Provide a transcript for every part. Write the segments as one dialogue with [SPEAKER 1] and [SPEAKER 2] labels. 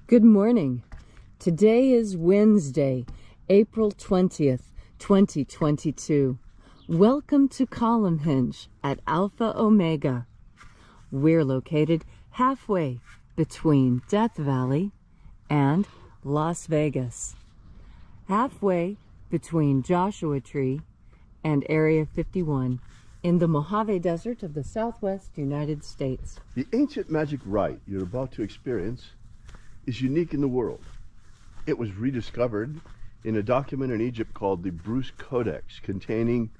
[SPEAKER 1] Good morning. Today is Wednesday, April 20th, 2022. Welcome to Columnhenge at Alpha Ωmega. We're located halfway between Death Valley and Las Vegas. Halfway between Joshua Tree and Area 51 in the Mojave Desert of the Southwest United States.
[SPEAKER 2] The ancient magic rite you're about to experience is unique in the world. It was rediscovered in a document in Egypt called the Bruce Codex, containing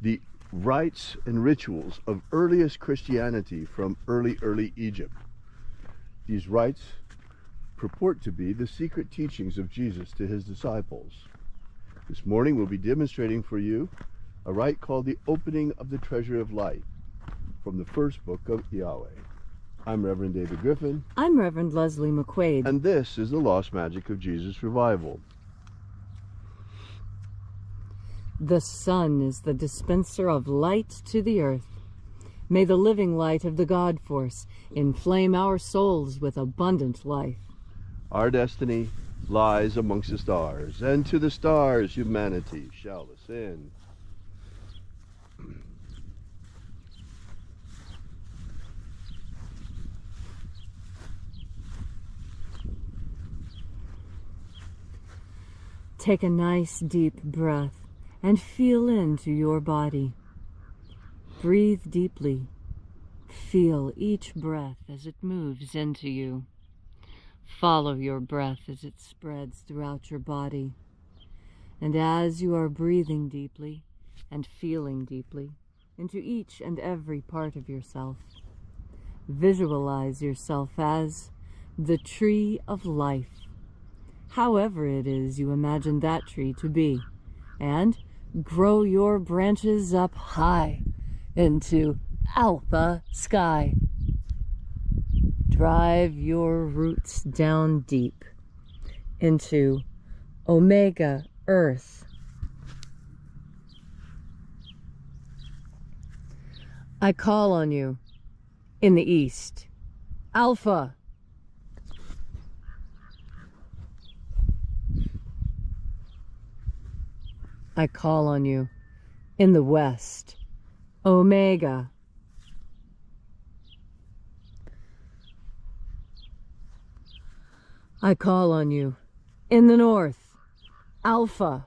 [SPEAKER 2] the rites and rituals of earliest Christianity from early Egypt. These rites purport to be the secret teachings of Jesus to his disciples. This morning we'll be demonstrating for you a rite called the opening of the Treasury of Light from the first book of Yahweh. I'm Reverend David Griffin.
[SPEAKER 1] I'm Reverend Leslie McQuade.
[SPEAKER 2] And this is the Lost Magic of Jesus Revival.
[SPEAKER 1] The sun is the dispenser of light to the earth. May the living light of the God force inflame our souls with abundant life.
[SPEAKER 2] Our destiny lies amongst the stars, and to the stars humanity shall ascend.
[SPEAKER 1] Take a nice deep breath and feel into your body. Breathe deeply. Feel each breath as it moves into you. Follow your breath as it spreads throughout your body. And as you are breathing deeply and feeling deeply into each and every part of yourself, visualize yourself as the tree of life, however it is you imagine that tree to be, and grow your branches up high into Alpha sky. Drive your roots down deep into Omega Earth. I call on you in the east, Alpha. I call on you in the west, Omega. I call on you in the north, Alpha.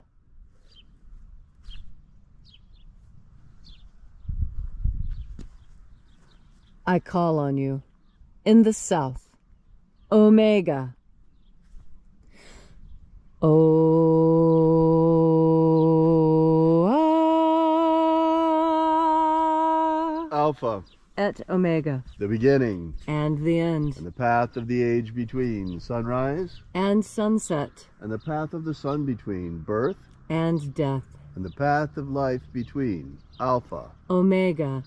[SPEAKER 1] I call on you in the south, Omega.
[SPEAKER 2] Alpha
[SPEAKER 1] Et Omega,
[SPEAKER 2] the beginning
[SPEAKER 1] and the end,
[SPEAKER 2] and the path of the age between sunrise
[SPEAKER 1] and sunset,
[SPEAKER 2] and the path of the sun between birth
[SPEAKER 1] and death,
[SPEAKER 2] and the path of life between Alpha
[SPEAKER 1] Omega.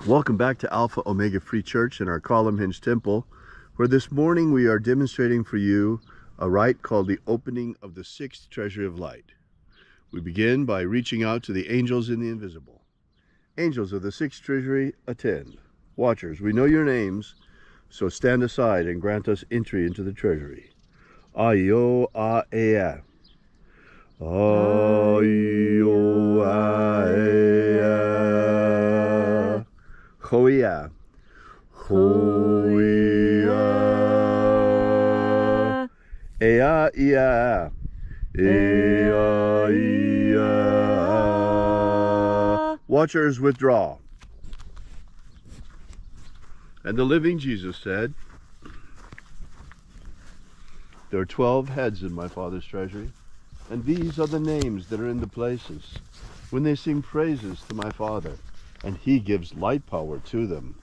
[SPEAKER 2] Welcome back to Alpha Ωmega Free Church in our Columnhenge Temple, where this morning we are demonstrating for you a rite called the opening of the sixth Treasury of Light. We begin by reaching out to the angels in the invisible. Angels of the sixth treasury, attend. Watchers, we know your names, so stand aside and grant us entry into the treasury. Ayo a ea. Ayo a ea. Hoia. Hoia. Ea ia. Ea ia. Watchers, withdraw. And the living Jesus said, there are 12 heads in my Father's treasury, and these are the names that are in the places when they sing praises to my Father, and he gives light power to them.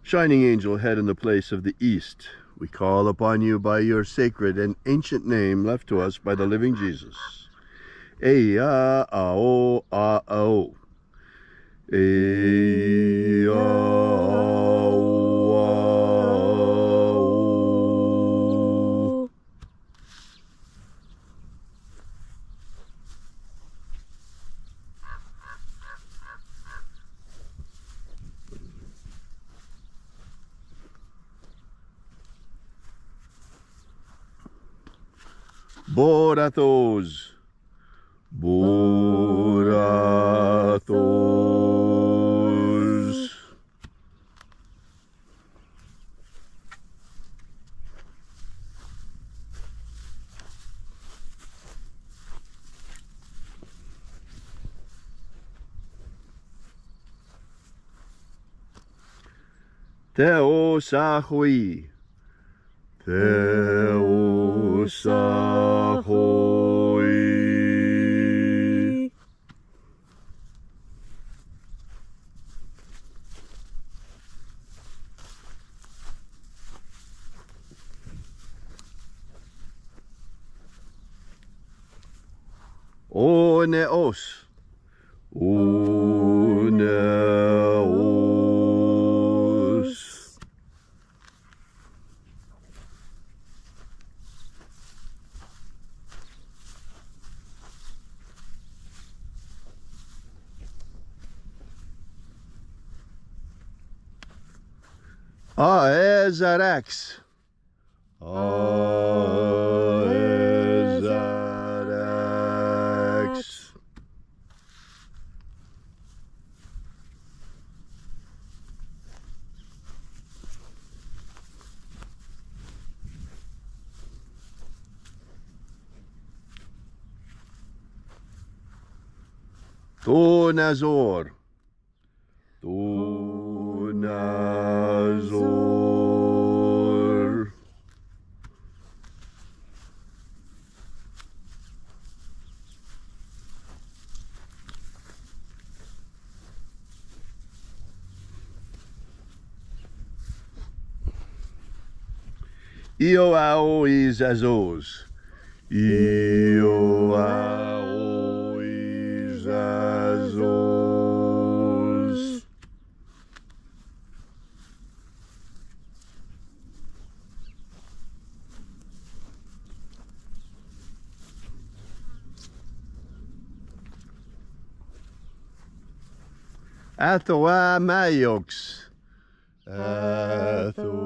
[SPEAKER 2] Shining angel, head in the place of the east, we call upon you by your sacred and ancient name left to us by the living Jesus. Eya ao a o. Eya ao Borathos. Borathos. Theosahui. Theosahui. Oneos. Oneos. Aezarax. Aezarax. Tonazor. Tonazor. Ioaoizazos. Ioaoizazos. Athoamaiox. Athoamaiox.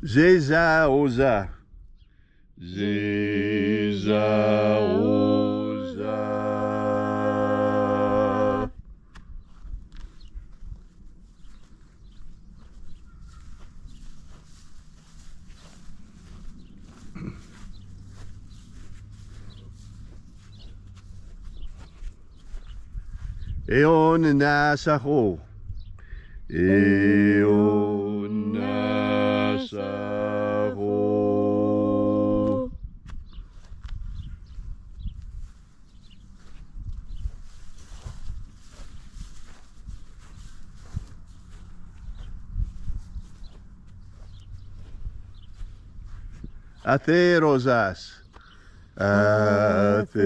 [SPEAKER 2] Zezaoza. Zezaoza. Eon nasaho. Eon nasaho. Atherosas. Atherosas.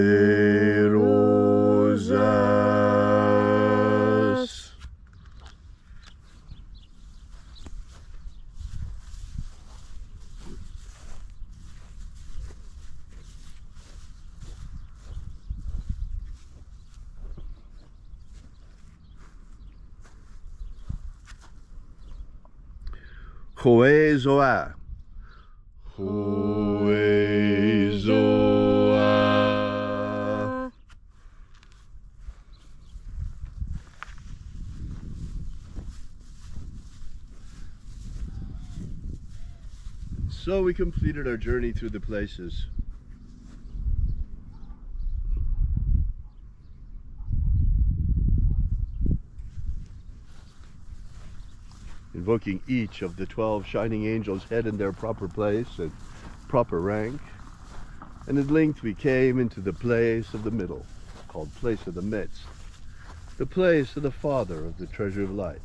[SPEAKER 2] Hoezoa. Hoezoa. So we completed our journey through the places. Invoking each of the 12 shining angels head in their proper place and proper rank. And at length we came into the place of the middle, called place of the midst, the place of the Father of the Treasury of Light.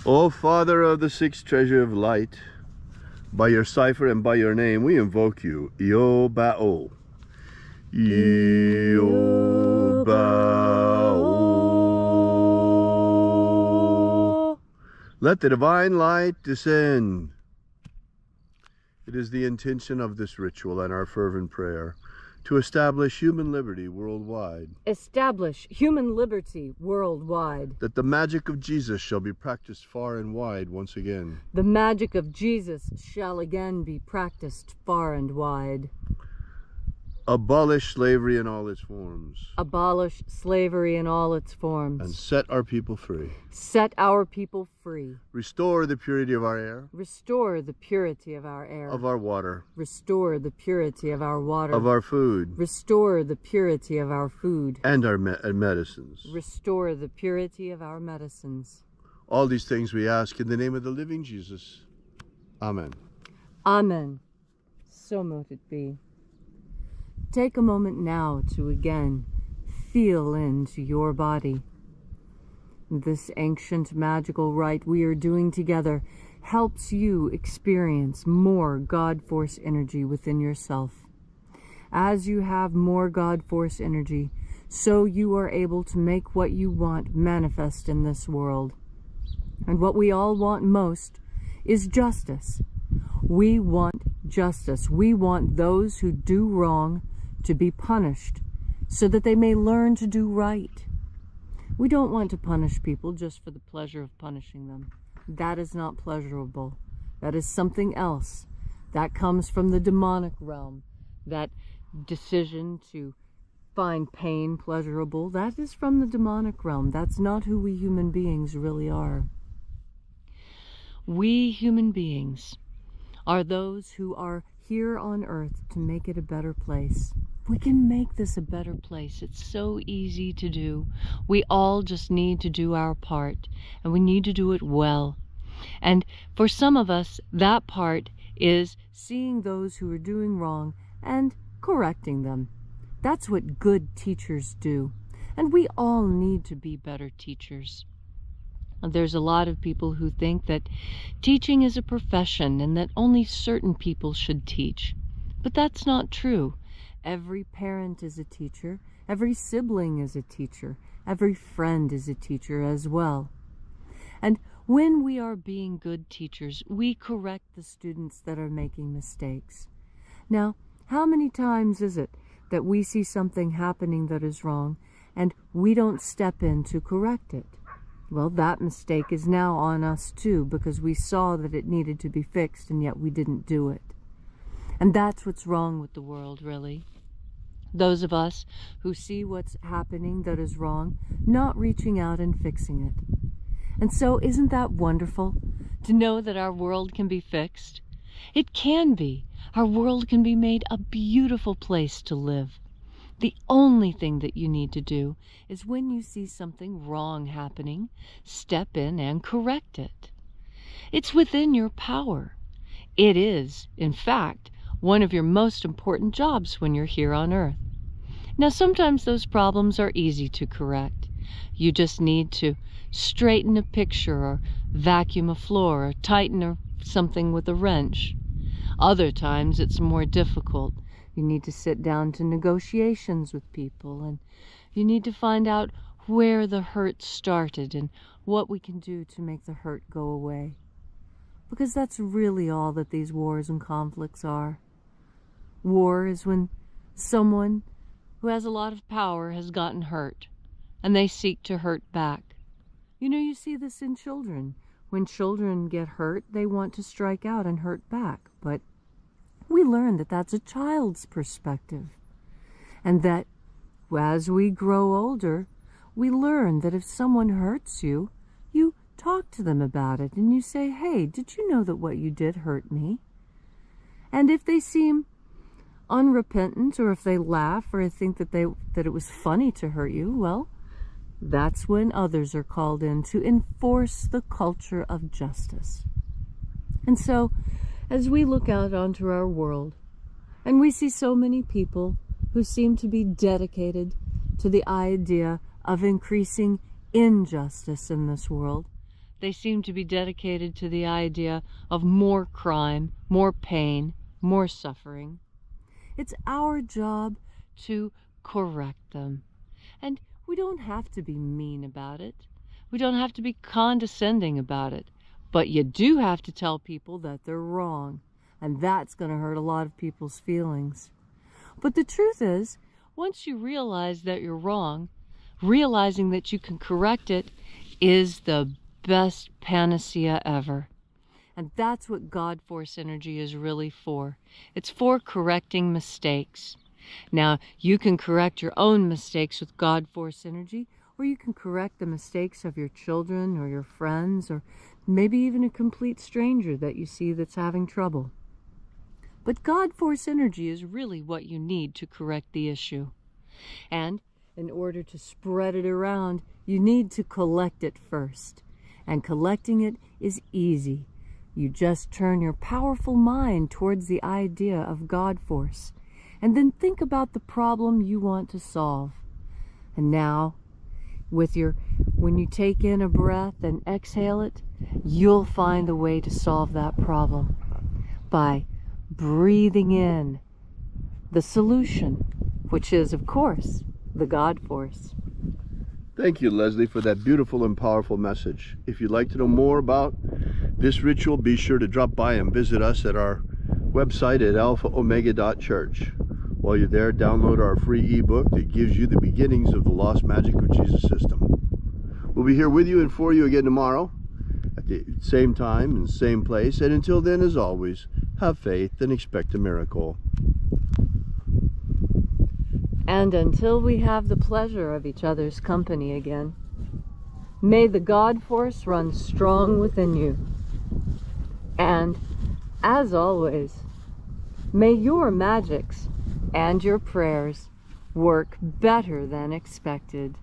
[SPEAKER 2] O Father of the sixth Treasury of Light, by your cipher and by your name we invoke you, Io Ba'o. Iobao. Let the divine light descend. It is the intention of this ritual and our fervent prayer to establish human liberty worldwide.
[SPEAKER 1] Establish human liberty worldwide.
[SPEAKER 2] That the magic of Jesus shall be practiced far and wide once again.
[SPEAKER 1] The magic of Jesus shall again be practiced far and wide.
[SPEAKER 2] Abolish slavery in all its forms.
[SPEAKER 1] Abolish slavery in all its forms.
[SPEAKER 2] And set our people free.
[SPEAKER 1] Set our people free.
[SPEAKER 2] Restore the purity of our air.
[SPEAKER 1] Restore the purity of our air.
[SPEAKER 2] Of our water.
[SPEAKER 1] Restore the purity of our water.
[SPEAKER 2] Of our food.
[SPEAKER 1] Restore the purity of our food.
[SPEAKER 2] And our medicines.
[SPEAKER 1] Restore the purity of our medicines.
[SPEAKER 2] All these things we ask in the name of the living Jesus. Amen.
[SPEAKER 1] Amen. So mote it be. Take a moment now to again feel into your body. This ancient magical rite we are doing together helps you experience more God Force energy within yourself. As you have more God Force energy, so you are able to make what you want manifest in this world. And what we all want most is justice. We want justice. We want those who do wrong to be punished so that they may learn to do right. We don't want to punish people just for the pleasure of punishing them. That is not pleasurable. That is something else. That comes from the demonic realm. That decision to find pain pleasurable, that is from the demonic realm. That's not who we human beings really are. We human beings are those who are here on earth to make it a better place. We can make this a better place. It's so easy to do. We all just need to do our part, and we need to do it well. And for some of us, that part is seeing those who are doing wrong and correcting them. That's what good teachers do. And we all need to be better teachers. There's a lot of people who think that teaching is a profession and that only certain people should teach. But that's not true. Every parent is a teacher. Every sibling is a teacher. Every friend is a teacher as well. And when we are being good teachers, we correct the students that are making mistakes. Now, how many times is it that we see something happening that is wrong and we don't step in to correct it? Well, that mistake is now on us too, because we saw that it needed to be fixed and yet we didn't do it. And that's what's wrong with the world, really. Those of us who see what's happening that is wrong, not reaching out and fixing it. And so isn't that wonderful to know that our world can be fixed? It can be. Our world can be made a beautiful place to live. The only thing that you need to do is when you see something wrong happening, step in and correct it. It's within your power. It is, in fact, one of your most important jobs when you're here on Earth. Now, sometimes those problems are easy to correct. You just need to straighten a picture or vacuum a floor or tighten something with a wrench. Other times it's more difficult. You need to sit down to negotiations with people, and you need to find out where the hurt started and what we can do to make the hurt go away. Because that's really all that these wars and conflicts are. War is when someone who has a lot of power has gotten hurt, and they seek to hurt back. You know, you see this in children. When children get hurt, they want to strike out and hurt back, but we learn that that's a child's perspective. And that as we grow older, we learn that if someone hurts you, you talk to them about it and you say, hey, did you know that what you did hurt me? And if they seem unrepentant, or if they laugh, or think that it was funny to hurt you, well, that's when others are called in to enforce the culture of justice. And so, as we look out onto our world, and we see so many people who seem to be dedicated to the idea of increasing injustice in this world, they seem to be dedicated to the idea of more crime, more pain, more suffering. It's our job to correct them. And we don't have to be mean about it. We don't have to be condescending about it. But you do have to tell people that they're wrong. And that's going to hurt a lot of people's feelings. But the truth is, once you realize that you're wrong, realizing that you can correct it is the best panacea ever. And that's what God Force energy is really for. It's for correcting mistakes. Now, you can correct your own mistakes with God Force energy, or you can correct the mistakes of your children or your friends, or maybe even a complete stranger that you see that's having trouble. But God Force energy is really what you need to correct the issue. And in order to spread it around, you need to collect it first. And collecting it is easy. You just turn your powerful mind towards the idea of God Force, and then think about the problem you want to solve. And now, when you take in a breath and exhale it, you'll find the way to solve that problem by breathing in the solution, which is, of course, the God Force.
[SPEAKER 2] Thank you, Leslie, for that beautiful and powerful message. If you'd like to know more about this ritual, be sure to drop by and visit us at our website at alphaomega.church. While you're there, download our free ebook that gives you the beginnings of the Lost Magic of Jesus system. We'll be here with you and for you again tomorrow at the same time and same place. And until then, as always, have faith and expect a miracle.
[SPEAKER 1] And until we have the pleasure of each other's company again, may the God Force run strong within you. And, as always, may your magics and your prayers work better than expected.